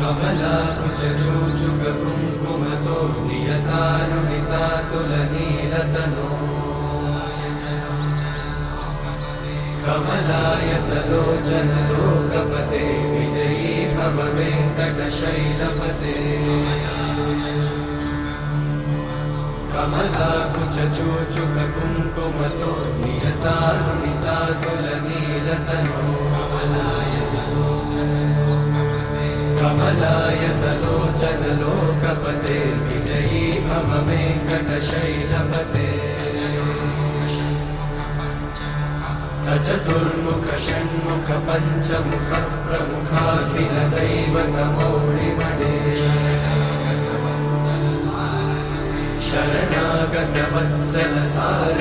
कमलाकुचूचुककुङ्कुमतो नियतारुणितातुलनीलतनो कमलायतलोचनलोकपते विजयी भव वेङ्कटशैलपते कमलाकुचूचुककुङ्कुमतो नियतारुणितातुलनीलतनो कमलायतलोचनलोकपते विजयी भव वेङ्कटशैलपते सचतुर्मुख षण्मुख पञ्चमुख प्रमुखाखिलदैवतमौलिमणे शरणागतवत्सल सार